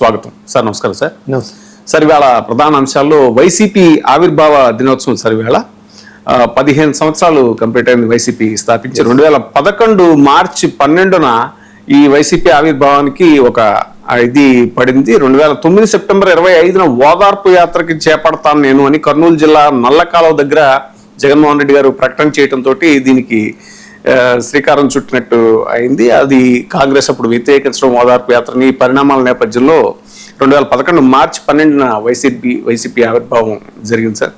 స్వాగతం సార్. నమస్కారం sir. Sir ఇవాళ ప్రధాన అంశాల్లో వైసీపీ ఆవిర్భావ దినోత్సవం సార్. ఇవాళ 15 సంవత్సరాలు కంప్లీట్ అయింది వైసీపీ స్థాపించి. 2011 మార్చి 12న ఈ వైసీపీ ఆవిర్భావానికి ఒక ఇది పడింది. 2009 సెప్టెంబర్ 25న ఓదార్పు యాత్రకి చేపడతాను నేను అని కర్నూలు జిల్లా నల్లకాలువ దగ్గర జగన్మోహన్ రెడ్డి గారు ప్రకటన చేయడంతో దీనికి శ్రీకారం చుట్టినట్టు అయింది. అది కాంగ్రెస్ అప్పుడు వ్యతిరేకించడం ఓదార్పు యాత్రని. పరిణామాల నేపథ్యంలో 2011 మార్చి 12న వైసీపీ ఆవిర్భావం జరిగింది సార్.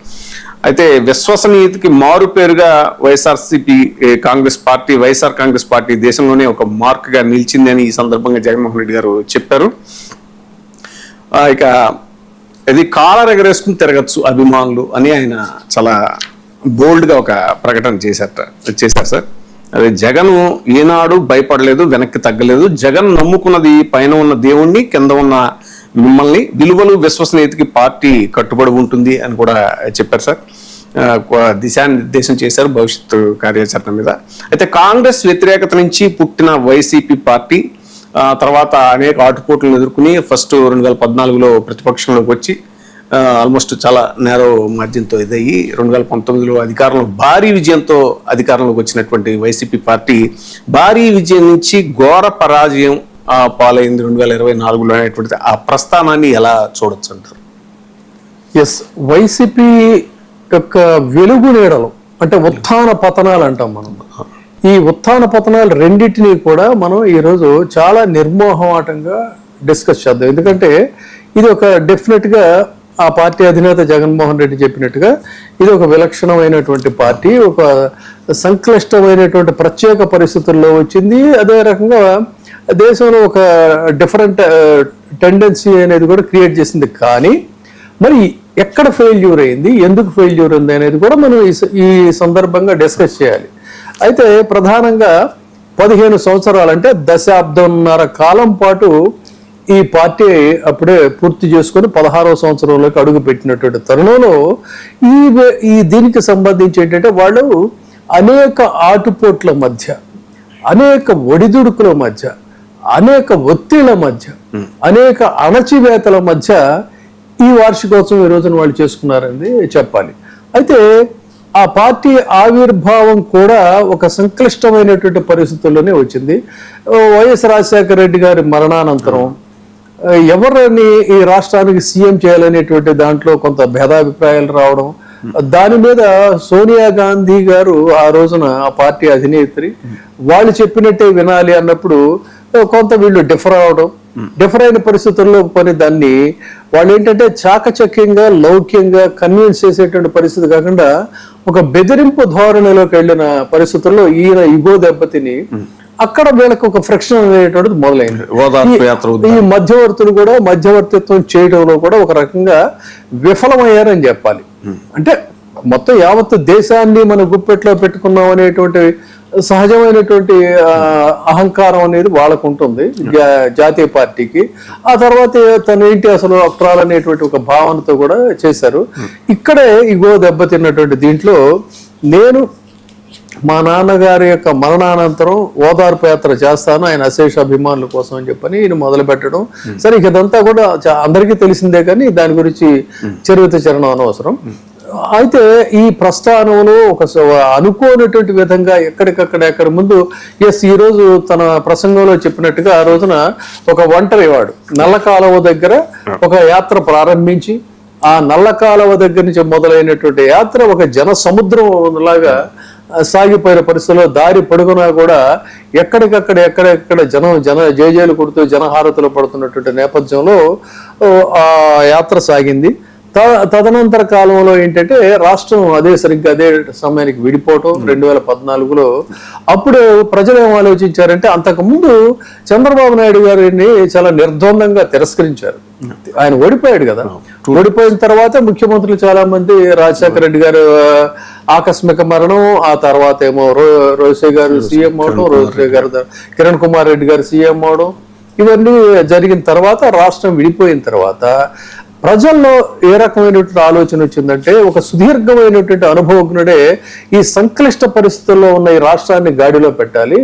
అయితే విశ్వసనీయతకి మారు పేరుగా వైఎస్ఆర్ కాంగ్రెస్ పార్టీ దేశంలోనే ఒక మార్క్ గా నిలిచింది అని ఈ సందర్భంగా జగన్మోహన్ రెడ్డి గారు చెప్పారు. ఇక ఇది కాలర్ ఎగరేసుకుని తిరగచ్చు అభిమానులు అని ఆయన చాలా బోల్డ్ గా ఒక ప్రకటన చేశారు సార్. అదే జగన్ ఈనాడు భయపడలేదు, వెనక్కి తగ్గలేదు. జగన్ నమ్ముకున్నది పైన ఉన్న దేవుణ్ణి, కింద ఉన్న మిమ్మల్ని. విలువలు విశ్వసనీయతకి పార్టీ కట్టుబడి ఉంటుంది అని కూడా చెప్పారు సార్. దిశానిర్దేశం చేశారు భవిష్యత్తు కార్యాచరణ మీద. అయితే కాంగ్రెస్ వ్యతిరేకత నుంచి పుట్టిన వైసీపీ పార్టీ తర్వాత అనేక ఆటుపోట్లను ఎదుర్కొని ఫస్ట్ 2014లో ప్రతిపక్షంలోకి వచ్చి ఆల్మోస్ట్ చాలా నేరో మార్జిన్తో ఇదయ్యి 2019లో భారీ విజయంతో అధికారంలోకి వచ్చినటువంటి వైసీపీ పార్టీ భారీ విజయం నుంచి ఘోర పరాజయం పాలైంది 2024లో అనేటువంటిది. ఆ ప్రస్థానాన్ని ఎలా చూడొచ్చు అంటారు? ఎస్, వైసీపీ యొక్క వెలుగు నీడలు అంటే ఉత్థాన పతనాలు అంటాం మనం. ఈ ఉత్థాన పతనాలు రెండింటినీ కూడా మనం ఈరోజు చాలా నిర్మోహమాటంగా డిస్కస్ చేద్దాం. ఎందుకంటే ఇది ఒక డెఫినెట్గా ఆ పార్టీ అధినేత జగన్మోహన్ రెడ్డి చెప్పినట్టుగా ఇది ఒక విలక్షణమైనటువంటి పార్టీ, ఒక సంక్లిష్టమైనటువంటి ప్రత్యేక పరిస్థితుల్లో వచ్చింది. అదే రకంగా దేశంలో ఒక డిఫరెంట్ టెండెన్సీ అనేది కూడా క్రియేట్ చేసింది. కానీ మరి ఎక్కడ ఫెయిల్యూర్ అయింది, ఎందుకు ఫెయిల్యూర్ ఉంది అనేది కూడా మనం ఈ సందర్భంగా డిస్కస్ చేయాలి. అయితే ప్రధానంగా 15 సంవత్సరాలు అంటే దశాబ్దంన్నర కాలం పాటు ఈ పార్టీ అప్పుడే పూర్తి చేసుకొని 16వ సంవత్సరంలోకి అడుగు పెట్టినటువంటి తరుణంలో ఈ దీనికి సంబంధించి ఏంటంటే వాళ్ళు అనేక ఆటుపోట్ల మధ్య, అనేక ఒడిదుడుకుల మధ్య, అనేక ఒత్తిళ్ల మధ్య, అనేక అణచివేతల మధ్య ఈ వార్షికోత్సవం ఈ రోజున వాళ్ళు చేసుకున్నారని చెప్పాలి. అయితే ఆ పార్టీ ఆవిర్భావం కూడా ఒక సంక్లిష్టమైనటువంటి పరిస్థితుల్లోనే వచ్చింది. వైఎస్ రాజశేఖర రెడ్డి గారి మరణానంతరం ఎవరిని ఈ రాష్ట్రానికి సీఎం చేయాలనేటువంటి దాంట్లో కొంత భేదాభిప్రాయాలు రావడం, దాని మీద సోనియా గాంధీ గారు ఆ రోజున ఆ పార్టీ అధినేత్రి వాళ్ళు చెప్పినట్టే వినాలి అన్నప్పుడు కొంత వీళ్ళు డిఫర్ అవడం, డిఫర్ అయిన పరిస్థితుల్లో దాన్ని వాళ్ళు ఏంటంటే చాకచక్యంగా లౌక్యంగా కన్విన్స్ చేసేటువంటి పరిస్థితి కాకుండా ఒక బెదిరింపు ధోరణిలోకి వెళ్ళిన పరిస్థితుల్లో ఈయన ఇగో దెబ్బతిని అక్కడ వీళ్ళకి ఒక ఫ్రిక్షన్ అనేటువంటిది మొదలైంది. ఈ మధ్యవర్తులు కూడా మధ్యవర్తిత్వం చేయడంలో కూడా ఒక రకంగా విఫలమయ్యారని చెప్పాలి. అంటే మొత్తం యావత్ దేశాన్ని మన గుప్పెట్లో పెట్టుకున్నాం అనేటువంటి సహజమైనటువంటి అహంకారం అనేది వాళ్ళకు ఉంటుంది జాతీయ పార్టీకి. ఆ తర్వాత తన ఏంటి అసలు అప్రాలనేటువంటి ఒక భావనతో కూడా చేశారు. ఇక్కడే ఇగో దెబ్బతిన్నటువంటి దీంట్లో నేను మా నాన్నగారి యొక్క మరణానంతరం ఓదార్పు యాత్ర చేస్తాను ఆయన అశేష అభిమానుల కోసం అని చెప్పని ఈయన మొదలు పెట్టడం. సరే, ఇదంతా కూడా అందరికీ తెలిసిందే కానీ దాని గురించి చరణం అనవసరం. అయితే ఈ ప్రస్థానంలో ఒక అనుకోనటువంటి విధంగా ఎక్కడ ముందు ఈ రోజు తన ప్రసంగంలో చెప్పినట్టుగా ఆ రోజున ఒక ఒంటరి వాడు నల్లకాలువ దగ్గర ఒక యాత్ర ప్రారంభించి ఆ నల్లకాలువ దగ్గర నుంచి మొదలైనటువంటి యాత్ర ఒక జన సముద్రం లాగా సాగిపోయిన పరిస్థితుల్లో దారి పొడుగునా కూడా ఎక్కడెక్కడ జన జేజేలు కొడుతూ జనహారతులు పడుతున్నటువంటి నేపథ్యంలో ఆ యాత్ర సాగింది. తదనంతర కాలంలో ఏంటంటే రాష్ట్రం సరిగ్గా అదే సమయానికి విడిపోవటం 2014లో. అప్పుడు ప్రజలు ఏం ఆలోచించారంటే అంతకుముందు చంద్రబాబు నాయుడు గారిని చాలా నిర్ద్వందంగా తిరస్కరించారు. ఆయన ఓడిపోయాడు కదా. ఓడిపోయిన తర్వాత ముఖ్యమంత్రులు చాలా మంది, రాజశేఖర రెడ్డి గారు ఆకస్మిక మరణం, ఆ తర్వాత ఏమో రోసే గారు సీఎం అవడం, రోసే గారు కిరణ్ కుమార్ రెడ్డి గారు సీఎం అవడం, ఇవన్నీ జరిగిన తర్వాత రాష్ట్రం విడిపోయిన తర్వాత ప్రజల్లో ఏ రకమైనటువంటి ఆలోచన వచ్చిందంటే, ఒక సుదీర్ఘమైనటువంటి అనుభవజ్ఞుడే ఈ సంక్లిష్ట పరిస్థితుల్లో ఉన్న ఈ రాష్ట్రాన్ని గాడిలో పెట్టాలి.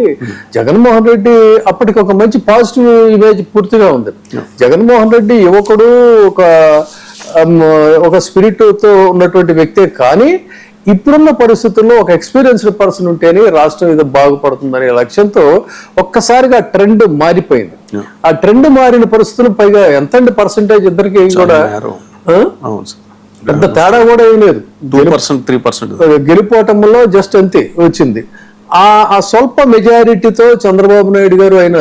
జగన్మోహన్ రెడ్డి అప్పటికి ఒక మంచి పాజిటివ్ ఇమేజ్ పూర్తిగా ఉంది. జగన్మోహన్ రెడ్డి యువకుడు, ఒక స్పిరిట్ తో ఉన్నటువంటి వ్యక్తే, కానీ ఇప్పుడున్న పరిస్థితుల్లో ఒక ఎక్స్పీరియన్స్డ్ పర్సన్ ఉంటేనే రాష్ట్రం ఇది బాగుపడుతుందనే లక్ష్యంతో ఒక్కసారిగా ట్రెండ్ మారిపోయింది. ఆ ట్రెండ్ మారిన పరిస్థితులు పైగా ఎంతండి పర్సంటేజ్ ఇద్దరికి కూడా పెద్ద తేడా కూడా ఏం లేదు, 2%, 3% గెలిపోవటంలో జస్ట్ అంతే వచ్చింది. ఆ స్వల్ప మెజారిటీతో చంద్రబాబు నాయుడు గారు ఆయన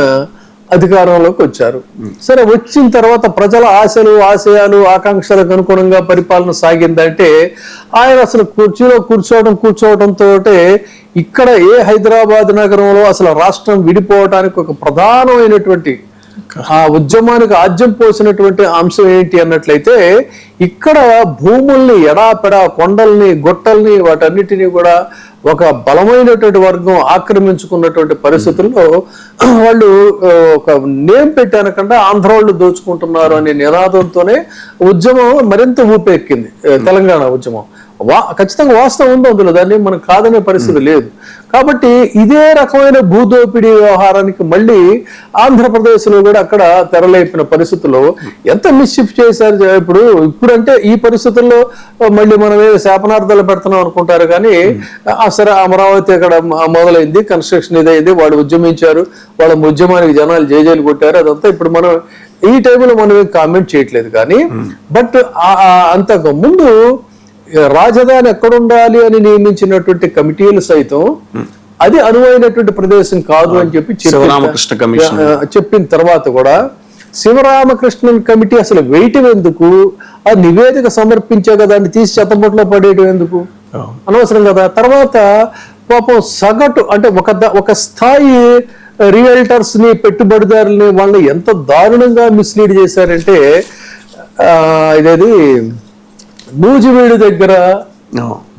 అధికారంలోకి వచ్చారు. సరే, వచ్చిన తర్వాత ప్రజల ఆశలు, ఆశయాలు, ఆకాంక్షలకు అనుగుణంగా పరిపాలన సాగిందంటే ఆయన అసలు కుర్చీలో కూర్చోవడంతో ఇక్కడ హైదరాబాద్ నగరంలో అసలు రాష్ట్రం విడిపోవడానికి ఒక ప్రధానమైనటువంటి ఆ ఉద్యమానికి ఆజ్యం పోసినటువంటి అంశం ఏంటి అన్నట్లయితే, ఇక్కడ భూముల్ని ఎడాపెడా, కొండల్ని, గుట్టల్ని, వాటన్నిటినీ కూడా ఒక బలమైనటువంటి వర్గం ఆక్రమించుకున్నటువంటి పరిస్థితుల్లో వాళ్ళు ఒక నేమ్ పెట్టానకుండా ఆంధ్ర వాళ్ళు దోచుకుంటున్నారు అనే నినాదంతోనే ఉద్యమం మరింత ఊపెక్కింది. తెలంగాణ ఉద్యమం ఖచ్చితంగా వాస్తవం ఉంది అందులో, దాన్ని మనం కాదనే పరిస్థితి లేదు. కాబట్టి ఇదే రకమైన భూదోపిడీ వ్యవహారానికి మళ్ళీ ఆంధ్రప్రదేశ్లో కూడా అక్కడ తెరలేపిన పరిస్థితుల్లో ఎంత మిస్షిఫ్ చేశారు. ఇప్పుడంటే ఈ పరిస్థితుల్లో మళ్ళీ మనం శాపనార్థాలు పెడుతున్నాం అనుకుంటారు, కానీ సరే అమరావతి అక్కడ మొదలైంది, కన్స్ట్రక్షన్ ఇదైంది, వాళ్ళు ఉద్యమించారు, వాళ్ళ ఉద్యమానికి జనాలు జేజేలు కొట్టారు, అదంతా ఇప్పుడు మనం ఈ టైంలో మనం కామెంట్ చేయట్లేదు. కానీ బట్ అంతకు ముందు రాజధాని ఎక్కడుండాలి అని నియమించినటువంటి కమిటీలు సైతం అది అనువైనటువంటి ప్రదేశం కాదు అని చెప్పి చెప్పిన తర్వాత కూడా శివరామకృష్ణన్ కమిటీ అసలు వేయటం ఎందుకు, ఆ నివేదిక సమర్పించే దాన్ని తీసి చెత్తబొట్లో పడేయటం ఎందుకు, అనవసరం కదా. తర్వాత పాపం సగటు అంటే ఒక స్థాయి రియల్టర్స్ ని, పెట్టుబడిదారుల్ని వాళ్ళని ఎంత దారుణంగా మిస్లీడ్ చేశారంటే, ఇదేది నూజివీడు దగ్గర,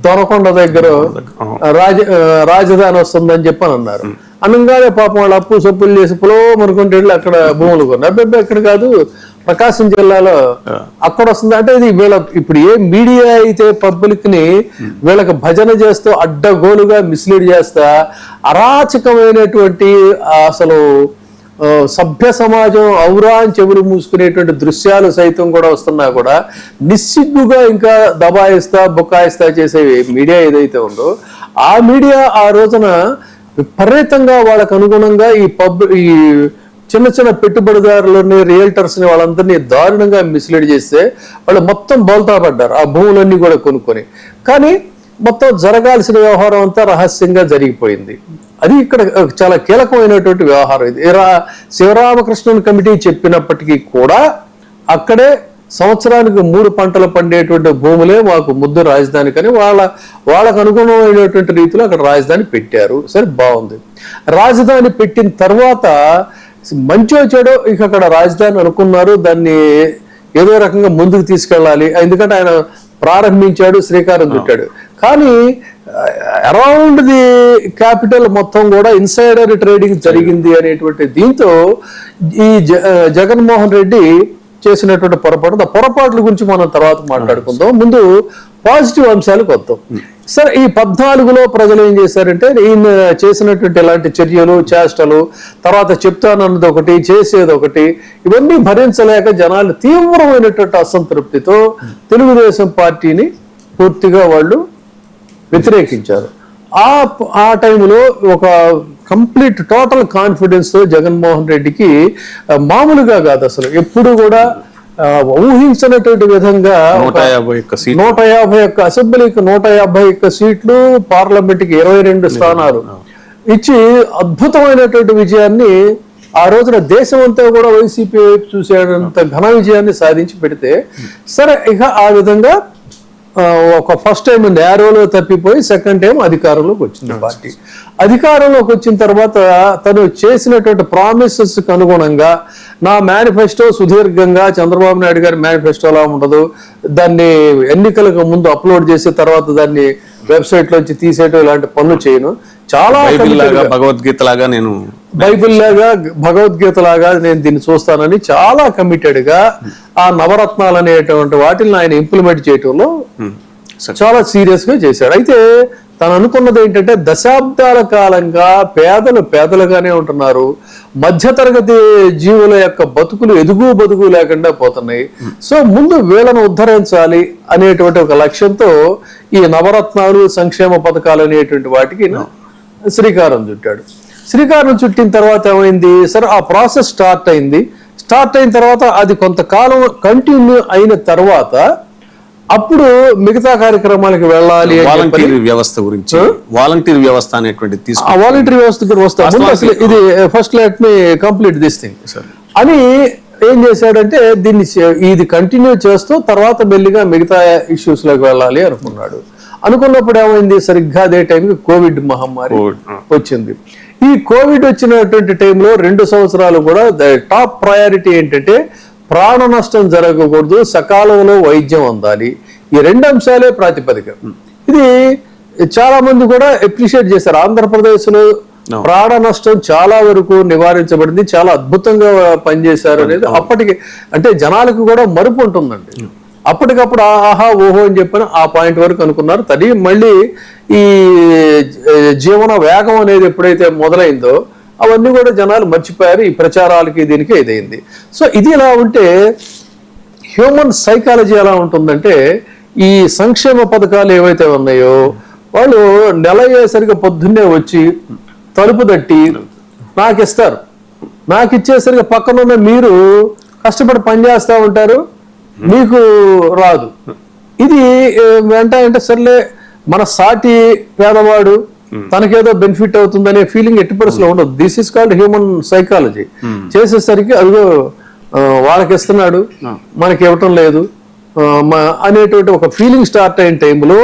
దొనకొండ దగ్గర రాజధాని వస్తుందని చెప్పని అన్నారు. అనగానే పాపం వాళ్ళు అప్పు సప్పులు చేసి మనకుంటే వెళ్ళి అక్కడ భూములు కొన్నారు. ఎక్కడ కాదు, ప్రకాశం జిల్లాలో అక్కడ వస్తుంది. అంటే ఇది ఇప్పుడు ఏ మీడియా అయితే పబ్లిక్ ని వీళ్ళకి భజన చేస్తూ అడ్డగోలుగా మిస్లీడ్ చేస్తా అరాచకమైనటువంటి అసలు సభ్య సమాజం ఔరా అని చెవులు మూసుకునేటువంటి దృశ్యాలు సైతం కూడా వస్తున్నా కూడా నిస్సిగ్గుగా ఇంకా దబాయిస్తా బుకాయిస్తా చేసే మీడియా ఏదైతే ఉందో, ఆ మీడియా ఆ రోజున విపరీతంగా వాళ్ళకు అనుగుణంగా ఈ చిన్న చిన్న పెట్టుబడిదారులని, రియల్టర్స్ ని, వాళ్ళందరినీ దారుణంగా మిస్లీడ్ చేస్తే వాళ్ళు మొత్తం బోల్తా పడ్డారు ఆ భూములన్నీ కూడా కొనుక్కొని. కానీ మొత్తం జరగాల్సిన వ్యవహారం అంతా రహస్యంగా జరిగిపోయింది. అది ఇక్కడ చాలా కీలకమైనటువంటి వ్యవహారం. ఇది శివరామకృష్ణన్ కమిటీ చెప్పినప్పటికీ కూడా అక్కడే సంవత్సరానికి 3 పంటలు పండేటువంటి భూములే మాకు ముద్దు రాజధాని, కానీ వాళ్ళకు అనుగుణమైనటువంటి రీతిలో అక్కడ రాజధాని పెట్టారు. సరే, బాగుంది. రాజధాని పెట్టిన తర్వాత మంచో చెడో ఇక అక్కడ రాజధాని అనుకున్నారు, దాన్ని ఏదో రకంగా ముందుకు తీసుకెళ్ళాలి. ఎందుకంటే ఆయన ప్రారంభించాడు, శ్రీకారం చుట్టాడు. కానీ అరౌండ్ ది క్యాపిటల్ మొత్తం కూడా ఇన్సైడర్ ట్రేడింగ్ జరిగింది అనేటువంటి దీంతో ఈ జగన్మోహన్ రెడ్డి చేసినటువంటి పొరపాట్ల గురించి మనం తర్వాత మాట్లాడుకుందాం. ముందు పాజిటివ్ అంశాలకు వద్దాం. సరే, ఈ 14లో ప్రజలు ఏం చేశారంటే, ఈయన చేసినటువంటి ఇలాంటి చర్యలు, చేష్టలు, తర్వాత చెప్తానన్నది ఒకటి, చేసేది ఒకటి, ఇవన్నీ భరించలేక జనాలు తీవ్రమైనటువంటి అసంతృప్తితో తెలుగుదేశం పార్టీని పూర్తిగా వాళ్ళు వ్యతిరేకించారు. ఆ టైంలో ఒక కంప్లీట్ టోటల్ కాన్ఫిడెన్స్ తో జగన్మోహన్ రెడ్డికి మామూలుగా కాదు, అసలు ఎప్పుడు కూడా ఊహించినటువంటి విధంగా 151 అసెంబ్లీకి 151 సీట్లు, పార్లమెంట్ కి 22 స్థానాలు ఇచ్చి అద్భుతమైనటువంటి విజయాన్ని ఆ రోజున దేశం అంతా కూడా వైసీపీ చూసేంత ఘన విజయాన్ని సాధించి పెడితే, సరే ఇక ఆ విధంగా ఒక ఫస్ట్ టైం నేరోలో తప్పిపోయి సెకండ్ టైం అధికారంలోకి వచ్చింది పార్టీ. అధికారంలోకి వచ్చిన తర్వాత తను చేసినటువంటి ప్రామిసెస్ కు అనుగుణంగా నా మేనిఫెస్టో సుదీర్ఘంగా చంద్రబాబు నాయుడు గారి మేనిఫెస్టోలా ఉండదు, దాన్ని ఎన్నికలకు ముందు అప్లోడ్ చేసి తర్వాత దాన్ని వెబ్సైట్ లోంచి తీసేయడం, ఇలాంటి పనులు చేయను. చాలా భగవద్గీత లాగా నేను బైబిల్ లాగా భగవద్గీత లాగా నేను దీన్ని చూస్తానని చాలా కమిటెడ్ గా ఆ నవరత్నాలు అనేటువంటి వాటిని ఆయన ఇంప్లిమెంట్ చేయటంలో చాలా సీరియస్ గా చేశాడు. అయితే తను అనుకున్నది ఏంటంటే దశాబ్దాల కాలంగా పేదలు పేదలుగానే ఉంటున్నారు, మధ్యతరగతి జీవుల యొక్క బతుకులు బతుకు లేకుండా పోతున్నాయి. సో ముందు వీళ్ళను ఉద్ధరించాలి అనేటువంటి ఒక లక్ష్యంతో ఈ నవరత్నాలు సంక్షేమ పథకాలు అనేటువంటి వాటికి శ్రీకారం చుట్టాడు. శ్రీకారం చుట్టిన తర్వాత ఏమైంది, సరే ఆ ప్రాసెస్ స్టార్ట్ అయిన తర్వాత అది కొంతకాలం కంటిన్యూ అయిన తర్వాత అప్పుడు మిగతా కార్యక్రమాలకు వెళ్ళాలి. వాలంటీర్ వ్యవస్థ గురించి, వాలంటీర్ వ్యవస్థ అనేటువంటి వాలంటీర్ వ్యవస్థ గురించి వస్తాం. అసలు ఇది first let me complete this thing అని ఏం చేశాడంటే దీన్ని ఇది కంటిన్యూ చేస్తూ తర్వాత మెల్లిగా మిగతా ఇష్యూస్ లోకి వెళ్ళాలి అనుకున్నప్పుడు ఏమైంది, సరిగ్గా అదే టైంకి కోవిడ్ మహమ్మారి వచ్చింది. ఈ కోవిడ్ వచ్చినటువంటి టైంలో 2 సంవత్సరాలు కూడా టాప్ ప్రయారిటీ ఏంటంటే ప్రాణ నష్టం జరగకూడదు, సకాలంలో వైద్యం అందాలి. ఈ 2 అంశాలే ప్రాతిపదిక. ఇది చాలా మంది కూడా అప్రిషియేట్ చేశారు. ఆంధ్రప్రదేశ్ లో ప్రాణ నష్టం చాలా వరకు నివారించబడింది, చాలా అద్భుతంగా పనిచేశారు అనేది అప్పటికి అంటే జనాలకు కూడా మరుపు ఉంటుందండి. అప్పటికప్పుడు ఆహా ఓహో అని చెప్పిన ఆ పాయింట్ వరకు అనుకున్నారు. తది మళ్ళీ ఈ జీవన వేగం అనేది ఎప్పుడైతే మొదలైందో అవన్నీ కూడా జనాలు మర్చిపోయారు. ఈ ప్రచారాలకి దీనికి ఇదైంది. సో ఇది ఇలా ఉంటే హ్యూమన్ సైకాలజీ ఎలా ఉంటుందంటే ఈ సంక్షేమ పథకాలు ఏవైతే ఉన్నాయో వాళ్ళు నెల అయ్యేసరికి పొద్దున్నే వచ్చి తలుపు తట్టి నాకు ఇస్తారు, నాకు ఇచ్చేసరికి పక్కనున్న మీరు కష్టపడి పనిచేస్తూ ఉంటారు, మీకు రాదు. ఇది అంటే సర్లే మన సాటి పేదవాడు తనకేదో బెనిఫిట్ అవుతుందనే ఫీలింగ్ ఎట్టి పరిస్థితిలో ఉండదు. This is called human psychology. చేసేసరికి అదిగో వాళ్ళకి ఇస్తున్నాడు మనకి ఇవ్వటం లేదు అనేటువంటి ఒక ఫీలింగ్ స్టార్ట్ అయిన టైంలో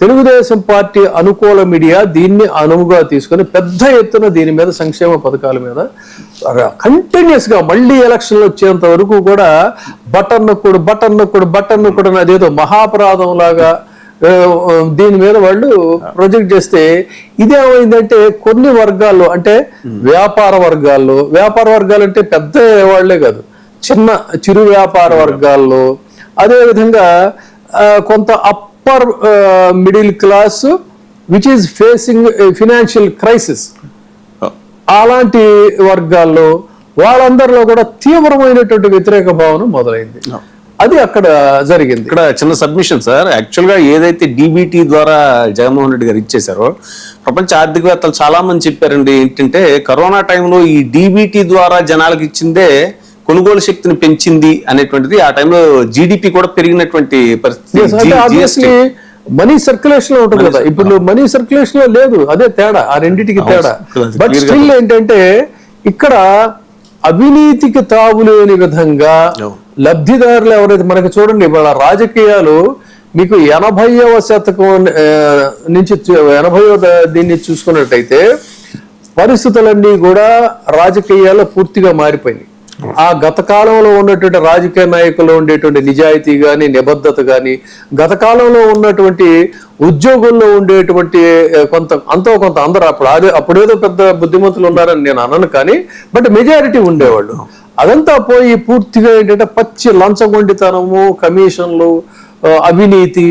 తెలుగుదేశం పార్టీ అనుకూల మీడియా దీన్ని అనువుగా తీసుకుని పెద్ద ఎత్తున దీని మీద సంక్షేమ పథకాల మీద కంటిన్యూస్ గా మళ్ళీ ఎలక్షన్లు వచ్చేంత వరకు కూడా బటన్ నొక్కుడు అదేదో మహాపరాధం లాగా దీని మీద వాళ్ళు ప్రొజెక్ట్ చేస్తే ఇదేమైందంటే కొన్ని వర్గాల్లో అంటే వ్యాపార వర్గాలు అంటే పెద్ద వాళ్లే కాదు, చిరు వ్యాపార వర్గాల్లో, అదేవిధంగా కొంత upper middle class which is facing financial crisis అలాంటి వర్గాల్లో వాళ్ళందరిలో కూడా తీవ్రమైనటువంటి వ్యతిరేక భావన మొదలైంది. అది అక్కడ జరిగింది. ఇక్కడ చిన్న సబ్మిషన్ సార్, యాక్చువల్ గా ఏదైతే డిబిటీ ద్వారా జగన్మోహన్ రెడ్డి గారు ఇచ్చేశారో ప్రపంచ ఆర్థికవేత్తలు చాలా మంది చెప్పారండి ఏంటంటే కరోనా టైంలో ఈ డిబిటీ ద్వారా జనాలకు ఇచ్చిందే కొనుగోలు శక్తిని పెంచింది అనేటువంటిది. ఆ టైంలో జీడిపి కూడా పెరిగినటువంటి పరిస్థితి. మనీ సర్క్యులేషన్ లో ఉంటుంది కదా, ఇప్పుడు మనీ సర్క్యులేషన్ లో లేదు, అదే తేడా, ఆ రెండింటికి తేడా. బట్ స్టిల్ ఏంటంటే ఇక్కడ అవినీతికి తావులేని విధంగా లబ్ధిదారులు ఎవరైతే మనకి చూడండి ఇవాళ రాజకీయాలు మీకు 80వ శతకం నుంచి 80వ దీన్ని చూసుకున్నట్టయితే పరిస్థితులన్నీ కూడా రాజకీయాల్లో పూర్తిగా మారిపోయినాయి. ఆ గత కాలంలో ఉన్నటువంటి రాజకీయ నాయకులు ఉండేటువంటి నిజాయితీ గాని నిబద్ధత గాని, గత కాలంలో ఉన్నటువంటి ఉద్యోగుల్లో ఉండేటువంటి కొంత అందరూ అప్పుడేదో పెద్ద బుద్ధిమంతులు ఉన్నారని నేను అనను, కానీ బట్ మెజారిటీ ఉండేవాళ్ళు. అదంతా పోయి పూర్తిగా ఏంటంటే పచ్చి లంచగొండితనము, కమిషన్లు, అవినీతి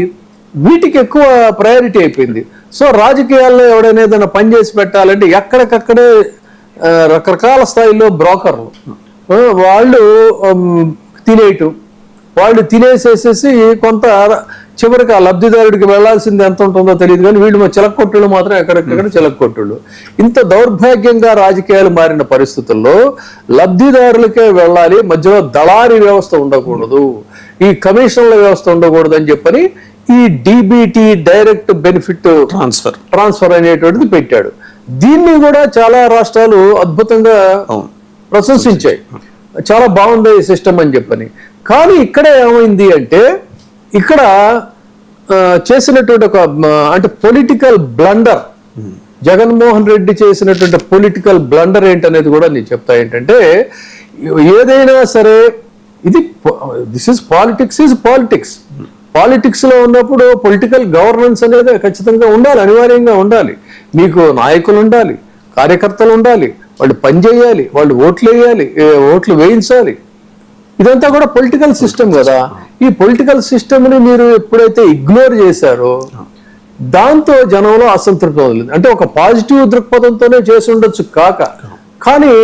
వీటికి ఎక్కువ ప్రయారిటీ అయిపోయింది. సో రాజకీయాల్లో ఎవడైనా ఏదైనా పని చేసి పెట్టాలంటే ఎక్కడికక్కడే రకరకాల స్థాయిలో బ్రోకర్లు వాళ్ళు తినేసేసేసి కొంత చివరికి ఆ లబ్ధిదారుడికి వెళ్లాల్సింది ఎంత ఉంటుందో తెలియదు, కానీ వీళ్ళు చిలక్కొట్టుళ్ళు మాత్రం ఎక్కడెక్కడ చిలక్కొట్టుళ్ళు. ఇంత దౌర్భాగ్యంగా రాజకీయాలు మారిన పరిస్థితుల్లో లబ్ధిదారులకే వెళ్ళాలి, మధ్యలో దళారీ వ్యవస్థ ఉండకూడదు, ఈ కమిషన్ల వ్యవస్థ ఉండకూడదు అని చెప్పని ఈ డిబిటీ డైరెక్ట్ బెనిఫిట్ ట్రాన్స్ఫర్ అనేటువంటిది పెట్టాడు. దీన్ని కూడా చాలా రాష్ట్రాలు అద్భుతంగా ప్రశంసించాయి, చాలా బాగుంది ఈ సిస్టమ్ అని చెప్పని. కానీ ఇక్కడ ఏమైంది అంటే ఇక్కడ చేసినటువంటి ఒక అంటే పొలిటికల్ బ్లండర్, జగన్మోహన్ రెడ్డి చేసినటువంటి పొలిటికల్ బ్లండర్ ఏంటనేది కూడా నేను చెప్తా. ఏంటంటే ఏదైనా సరే ఇది దిస్ ఇస్ పాలిటిక్స్ లో ఉన్నప్పుడు పొలిటికల్ గవర్నెన్స్ అనేది ఖచ్చితంగా ఉండాలి, అనివార్యంగా ఉండాలి. మీకు నాయకులు ఉండాలి, కార్యకర్తలు ఉండాలి, వాళ్ళు పని చేయాలి, వాళ్ళు ఓట్లు వేయాలి, ఓట్లు వేయించాలి. ఇదంతా కూడా పొలిటికల్ సిస్టమ్ కదా. ఈ పొలిటికల్ సిస్టమ్ని మీరు ఎప్పుడైతే ఇగ్నోర్ చేశారో దాంతో జనంలో అసంతృప్తి వదిలింది. అంటే ఒక పాజిటివ్ దృక్పథంతోనే చేసి ఉండొచ్చు కానీ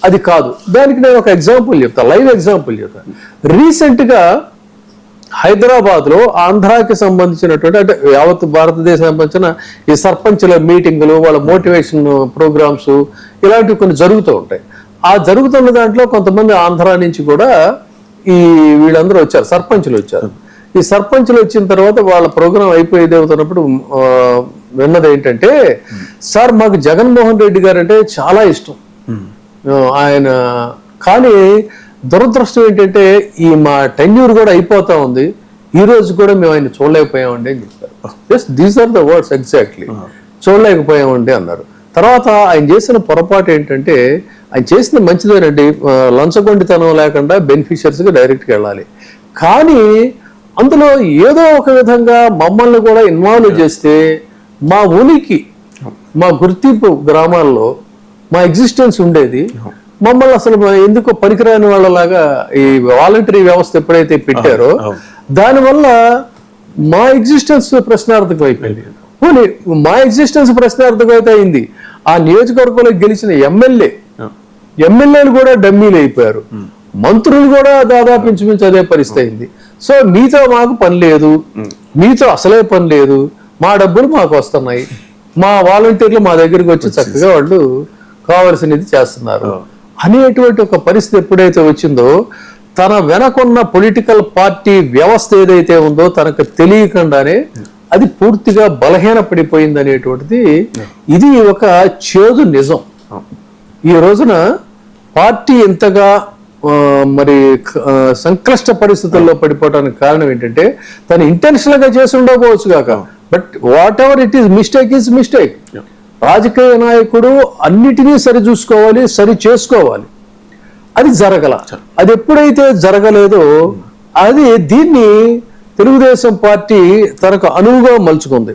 అది కాదు. దానికి నేను ఒక ఎగ్జాంపుల్ చెప్తాను, లైవ్ ఎగ్జాంపుల్ చెప్తాను. రీసెంట్గా హైదరాబాద్లో ఆంధ్రాకి సంబంధించినటువంటి, అంటే యావత్ భారతదేశం సంబంధించిన ఈ సర్పంచుల మీటింగులు, వాళ్ళ మోటివేషన్ ప్రోగ్రామ్స్ ఇలాంటివి కొన్ని జరుగుతూ ఉంటాయి. ఆ జరుగుతున్న దాంట్లో కొంతమంది ఆంధ్రా నుంచి కూడా ఈ వీళ్ళందరూ వచ్చారు, సర్పంచులు వచ్చారు. ఈ సర్పంచులు వచ్చిన తర్వాత వాళ్ళ ప్రోగ్రాం అయిపోయేది అవుతున్నప్పుడు విన్నది ఏంటంటే, సార్ మాకు జగన్మోహన్ రెడ్డి గారు అంటే చాలా ఇష్టం ఆయన, కానీ దురదృష్టం ఏంటంటే ఈ మా టెన్యూర్ కూడా అయిపోతా ఉంది, ఈ రోజు కూడా మేము ఆయన చూడలేకపోయామండి అని చెప్పారు. Just these are the words exactly, చూడలేకపోయామండి అన్నారు. తర్వాత ఆయన చేసిన పొరపాటు ఏంటంటే, ఆయన చేసిన మంచిదేనండి, లంచగొండితనం లేకుండా బెనిఫిషియర్స్కి డైరెక్ట్గా వెళ్ళాలి, కానీ అందులో ఏదో ఒక విధంగా మమ్మల్ని కూడా ఇన్వాల్వ్ చేస్తే మా ఉనికి, మా గుర్తింపు గ్రామాల్లో మా ఎగ్జిస్టెన్స్ ఉండేది. మమ్మల్ని అసలు ఎందుకో పనికిరాని వాళ్ళలాగా ఈ వాలంటరీ వ్యవస్థ ఎప్పుడైతే పెట్టారో దానివల్ల మా ఎగ్జిస్టెన్స్ ప్రశ్నార్థకం అయిపోయింది. మా ఎగ్జిస్టెన్స్ ప్రశ్నార్థకం అయితే అయింది. ఆ నియోజకవర్గంలో గెలిచిన ఎమ్మెల్యేలు కూడా డమ్మీలు అయిపోయారు, మంత్రులు కూడా దాదాపు ఇంచుమించు అదే పరిస్థితి అయింది. సో మీతో మాకు పని లేదు, మీతో అసలే పని లేదు, మా డబ్బులు మాకు వస్తున్నాయి, మా వాలంటీర్లు మా దగ్గరికి వచ్చి చక్కగా వాళ్ళు కావలసినది చేస్తున్నారు అనేటువంటి ఒక పరిస్థితి ఎప్పుడైతే వచ్చిందో, తన వెనకున్న పొలిటికల్ పార్టీ వ్యవస్థ ఏదైతే ఉందో తనకు తెలియకుండానే అది పూర్తిగా బలహీన పడిపోయింది అనేటువంటిది ఇది ఒక చేదు నిజం. ఈ రోజున పార్టీ ఎంతగా మరి సంక్లిష్ట పరిస్థితుల్లో పడిపోవడానికి కారణం ఏంటంటే, తను ఇంటెన్షనల్ గా చేసి ఉండకపోవచ్చు కాక, but what ever it is, mistake is mistake. రాజకీయ నాయకుడు అన్నిటినీ సరి చూసుకోవాలి, సరి చేసుకోవాలి. అది జరగల. అది ఎప్పుడైతే జరగలేదో అది దీన్ని తెలుగుదేశం పార్టీ తనకు అనువుగా మలుచుకుంది.